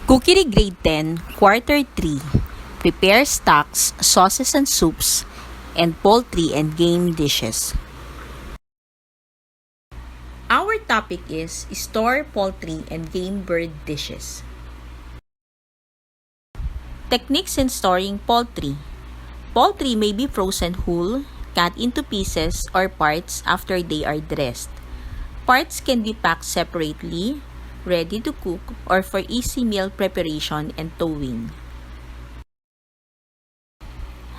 Cookery Grade 10, Quarter 3. Prepare stocks, sauces and soups, and poultry and game dishes. Our topic is store poultry and game bird dishes. Techniques in storing poultry. Poultry may be frozen whole, cut into pieces or parts after they are dressed. Parts can be packed separately, ready to cook, or for easy meal preparation and thawing.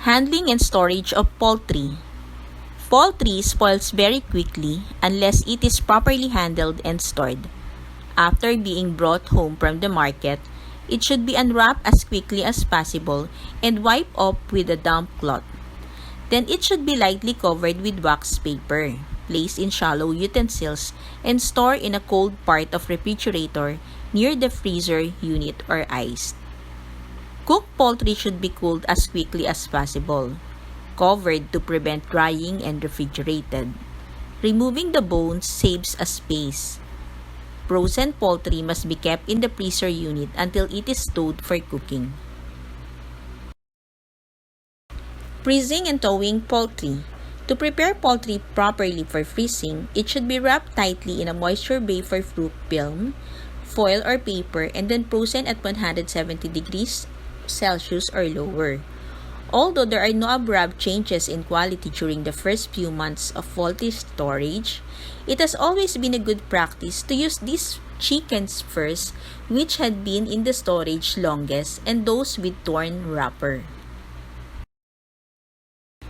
Handling and storage of poultry. Poultry spoils very quickly unless it is properly handled and stored. After being brought home from the market, it should be unwrapped as quickly as possible and wiped off with a damp cloth. Then it should be lightly covered with wax paper, placed in shallow utensils, and stored in a cold part of refrigerator near the freezer unit or iced. Cooked poultry should be cooled as quickly as possible, covered to prevent drying, and refrigerated. Removing the bones saves a space. Frozen poultry must be kept in the freezer unit until it is stowed for cooking. Freezing and thawing poultry. To prepare poultry properly for freezing, it should be wrapped tightly in a moisture vapor proof film, foil or paper, and then frozen at 170 degrees Celsius or lower. Although there are no abrupt changes in quality during the first few months of poultry storage, it has always been a good practice to use these chickens first, which had been in the storage longest, and those with torn wrapper.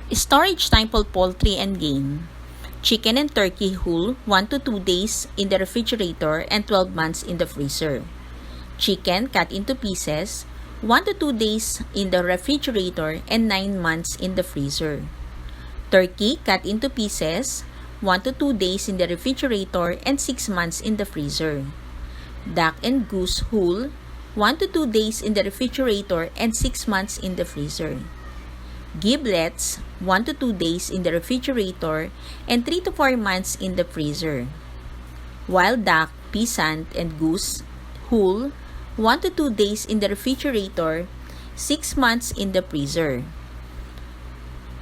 Storage time for poultry and game. Chicken and turkey whole 1 to 2 days in the refrigerator and 12 months in the freezer. Chicken cut into pieces 1 to 2 days in the refrigerator and 9 months in the freezer. Turkey cut into pieces 1 to 2 days in the refrigerator and 6 months in the freezer. Duck and goose whole 1 to 2 days in the refrigerator and 6 months in the freezer. Giblets 1 to 2 days in the refrigerator and 3 to 4 months in the freezer. Wild duck, pheasant, and goose whole 1 to 2 days in the refrigerator, 6 months in the freezer.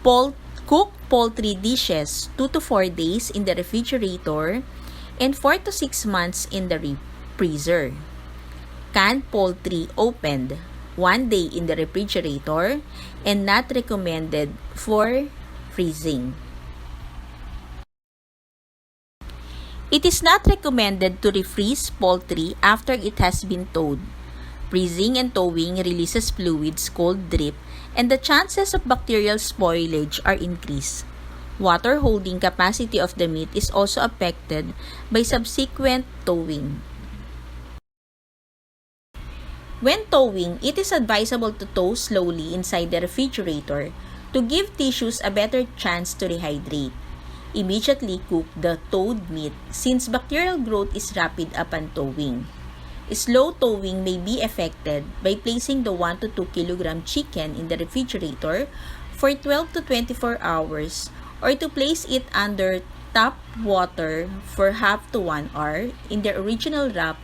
Cooked poultry dishes 2 to 4 days in the refrigerator and 4 to 6 months in the freezer. Canned poultry opened 1 day in the refrigerator and not recommended for freezing. It is not recommended to refreeze poultry after it has been thawed. Freezing and thawing releases fluids called drip, and the chances of bacterial spoilage are increased. Water holding capacity of the meat is also affected by subsequent thawing. When thawing, it is advisable to thaw slowly inside the refrigerator to give tissues a better chance to rehydrate. Immediately cook the thawed meat since bacterial growth is rapid upon thawing. Slow thawing may be effected by placing the 1 to 2 kg chicken in the refrigerator for 12 to 24 hours or to place it under tap water for half to 1 hour in the original wrap.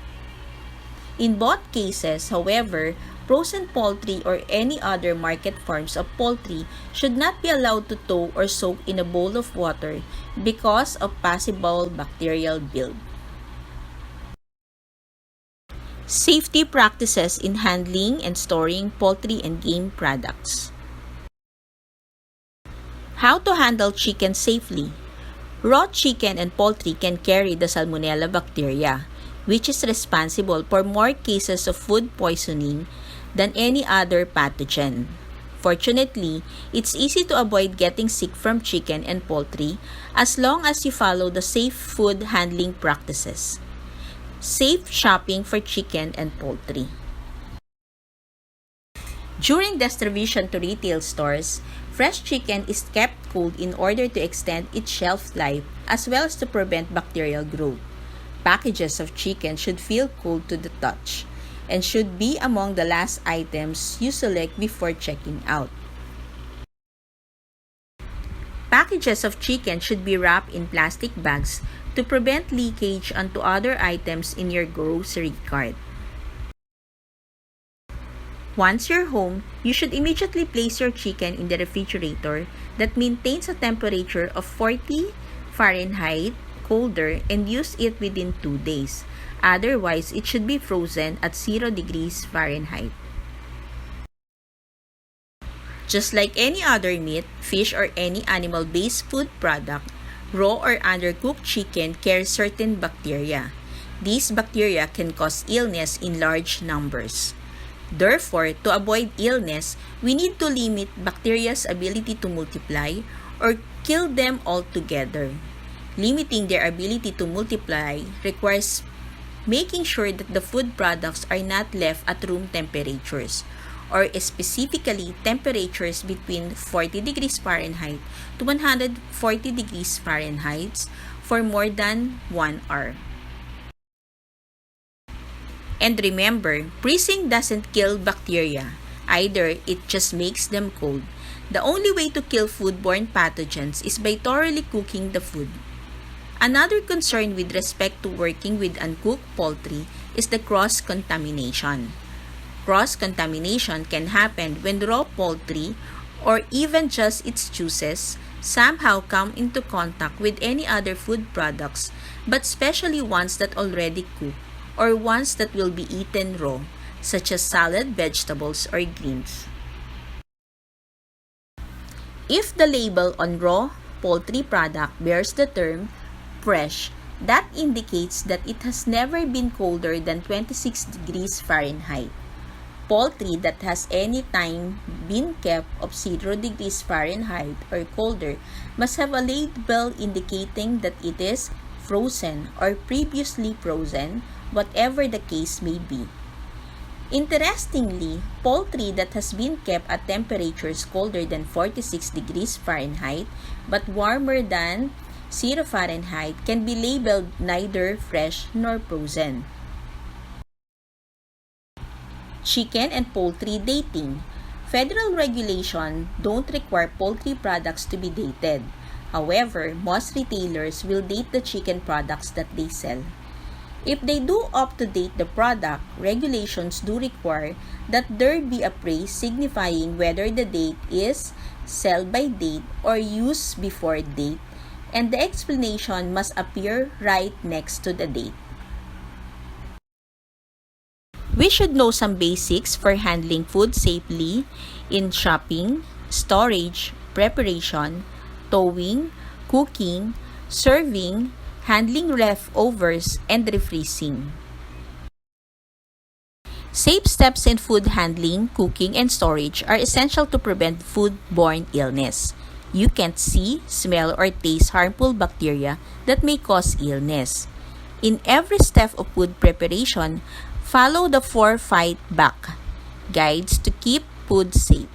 In both cases, however, frozen poultry or any other market forms of poultry should not be allowed to thaw or soak in a bowl of water because of possible bacterial build. Safety practices in handling and storing poultry and game products. How to handle chicken safely. Raw chicken and poultry can carry the Salmonella bacteria, which is responsible for more cases of food poisoning than any other pathogen. Fortunately, it's easy to avoid getting sick from chicken and poultry as long as you follow the safe food handling practices. Safe shopping for chicken and poultry. During distribution to retail stores, fresh chicken is kept cold in order to extend its shelf life as well as to prevent bacterial growth. Packages of chicken should feel cold to the touch and should be among the last items you select before checking out. Packages of chicken should be wrapped in plastic bags to prevent leakage onto other items in your grocery cart. Once you're home, you should immediately place your chicken in the refrigerator that maintains a temperature of 40 Fahrenheit colder and use it within 2 days. Otherwise, it should be frozen at 0 degrees Fahrenheit. Just like any other meat, fish, or any animal-based food product, raw or undercooked chicken carries certain bacteria. These bacteria can cause illness in large numbers. Therefore, to avoid illness, we need to limit bacteria's ability to multiply or kill them altogether. Limiting their ability to multiply requires making sure that the food products are not left at room temperatures, or specifically temperatures between 40 degrees Fahrenheit to 140 degrees Fahrenheit for more than 1 hour. And remember, freezing doesn't kill bacteria. Either it just makes them cold. The only way to kill foodborne pathogens is by thoroughly cooking the food. Another concern with respect to working with uncooked poultry is the cross-contamination. Cross-contamination can happen when raw poultry or even just its juices somehow come into contact with any other food products, but especially ones that already cook or ones that will be eaten raw, such as salad, vegetables, or greens. If the label on raw poultry product bears the term fresh, that indicates that it has never been colder than 26 degrees Fahrenheit. Poultry that has any time been kept of 0 degrees Fahrenheit or colder must have a label indicating that it is frozen or previously frozen, whatever the case may be. Interestingly, poultry that has been kept at temperatures colder than 46 degrees Fahrenheit but warmer than 0 Fahrenheit can be labeled neither fresh nor frozen. Chicken and poultry dating. Federal regulation don't require poultry products to be dated. However, most retailers will date the chicken products that they sell. If they do opt to date the product, regulations do require that there be a phrase signifying whether the date is sell by date or use before date, and the explanation must appear right next to the date. We should know some basics for handling food safely in shopping, storage, preparation, thawing, cooking, serving, handling leftovers, and refreezing. Safe steps in food handling, cooking, and storage are essential to prevent foodborne illness. You can't see, smell, or taste harmful bacteria that may cause illness. In every step of food preparation, follow the 4 fight back guides to keep food safe.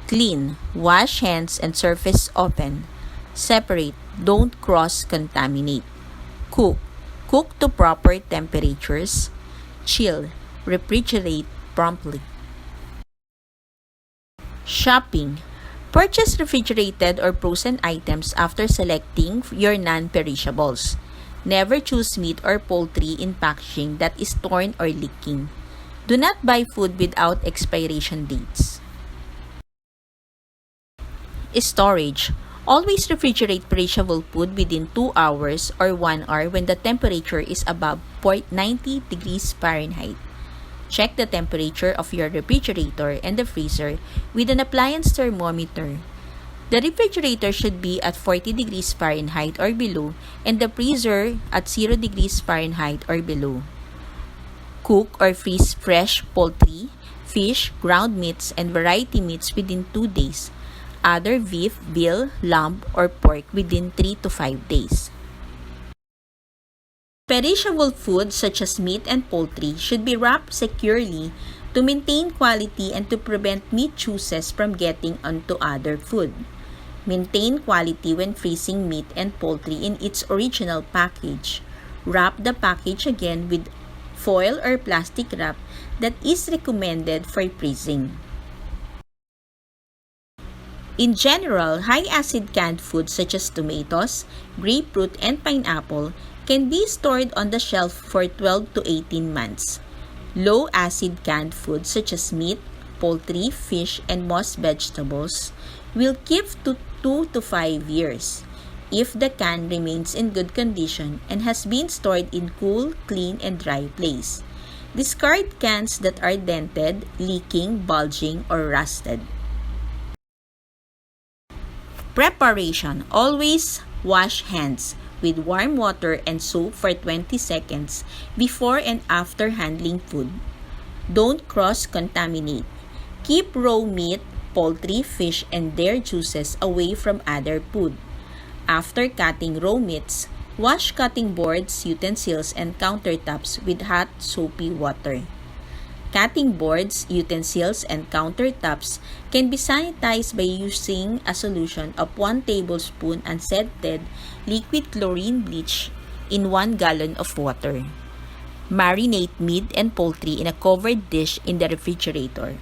Clean, wash hands and surface often. Separate, don't cross-contaminate. Cook, cook to proper temperatures. Chill, refrigerate promptly. Shopping. Purchase refrigerated or frozen items after selecting your non-perishables. Never choose meat or poultry in packaging that is torn or leaking. Do not buy food without expiration dates. Storage. Always refrigerate perishable food within 2 hours or 1 hour when the temperature is above 90 degrees Fahrenheit. Check the temperature of your refrigerator and the freezer with an appliance thermometer. The refrigerator should be at 40 degrees Fahrenheit or below and the freezer at 0 degrees Fahrenheit or below. Cook or freeze fresh poultry, fish, ground meats, and variety meats within 2 days. Other beef, veal, lamb, or pork within 3 to 5 days. Perishable foods such as meat and poultry should be wrapped securely to maintain quality and to prevent meat juices from getting onto other food. Maintain quality when freezing meat and poultry in its original package. Wrap the package again with foil or plastic wrap that is recommended for freezing. In general, high-acid canned foods such as tomatoes, grapefruit, and pineapple can be stored on the shelf for 12 to 18 months. Low-acid canned foods such as meat, poultry, fish, and most vegetables will keep to 2 to 5 years if the can remains in good condition and has been stored in cool, clean, and dry place. Discard cans that are dented, leaking, bulging, or rusted. Preparation. Always wash hands with warm water and soap for 20 seconds before and after handling food. Don't cross-contaminate. Keep raw meat, poultry, fish, and their juices away from other food. After cutting raw meats, wash cutting boards, utensils, and countertops with hot, soapy water. Cutting boards, utensils, and countertops can be sanitized by using a solution of 1 tablespoon unscented liquid chlorine bleach in 1 gallon of water. Marinate meat and poultry in a covered dish in the refrigerator.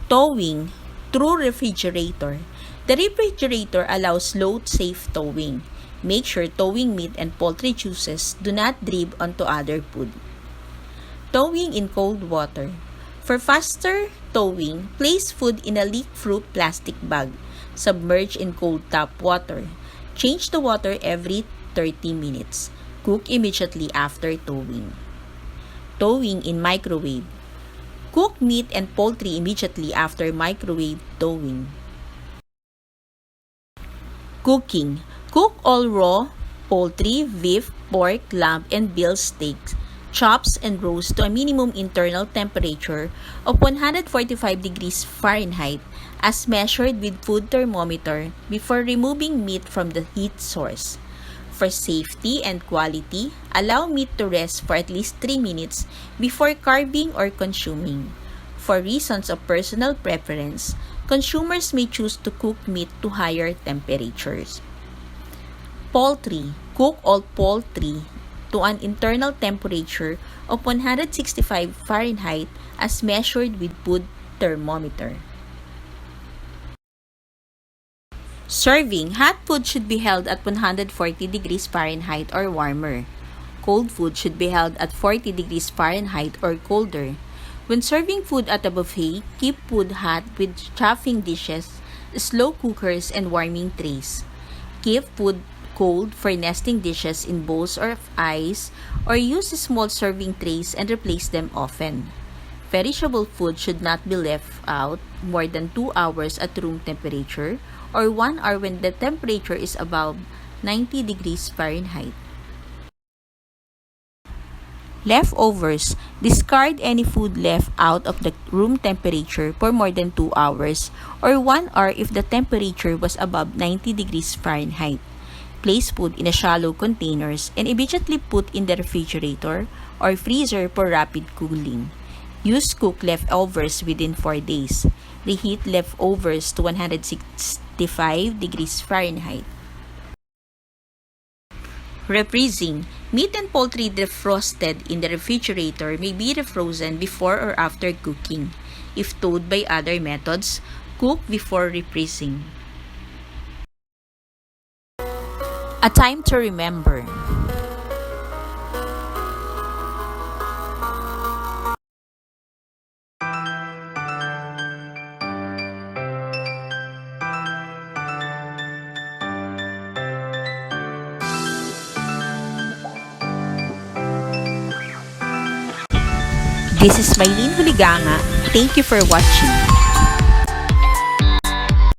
Thawing through refrigerator. The refrigerator allows load-safe thawing. Make sure thawing meat and poultry juices do not drip onto other food. Thawing in cold water. For faster thawing, place food in a leak-proof plastic bag. Submerge in cold tap water. Change the water every 30 minutes. Cook immediately after thawing. Thawing in microwave. Cook meat and poultry immediately after microwave thawing. Cooking. Cook all raw poultry, beef, pork, lamb, and veal steaks, chops, and roast to a minimum internal temperature of 145 degrees Fahrenheit as measured with food thermometer before removing meat from the heat source. For safety and quality, allow meat to rest for at least 3 minutes before carving or consuming. For reasons of personal preference, consumers may choose to cook meat to higher temperatures. Poultry. Cook all poultry to an internal temperature of 165 Fahrenheit as measured with food thermometer. Serving. Hot food should be held at 140 degrees Fahrenheit or warmer. Cold food should be held at 40 degrees Fahrenheit or colder. When serving food at a buffet, keep food hot with chafing dishes, slow cookers, and warming trays. Keep food cold for nesting dishes in bowls or ice, or use small serving trays and replace them often. Perishable food should not be left out more than 2 hours at room temperature or 1 hour when the temperature is above 90 degrees Fahrenheit. Leftovers. Discard any food left out of the room temperature for more than 2 hours or 1 hour if the temperature was above 90 degrees Fahrenheit. Place food in a shallow containers and immediately put in the refrigerator or freezer for rapid cooling. Use cooked leftovers within 4 days. Reheat leftovers to 165 degrees Fahrenheit. Refreezing. Meat and poultry defrosted in the refrigerator may be refrozen before or after cooking. If thawed by other methods, cook before refreezing. A time to remember. This is Maylene Huliganga. Thank you for watching.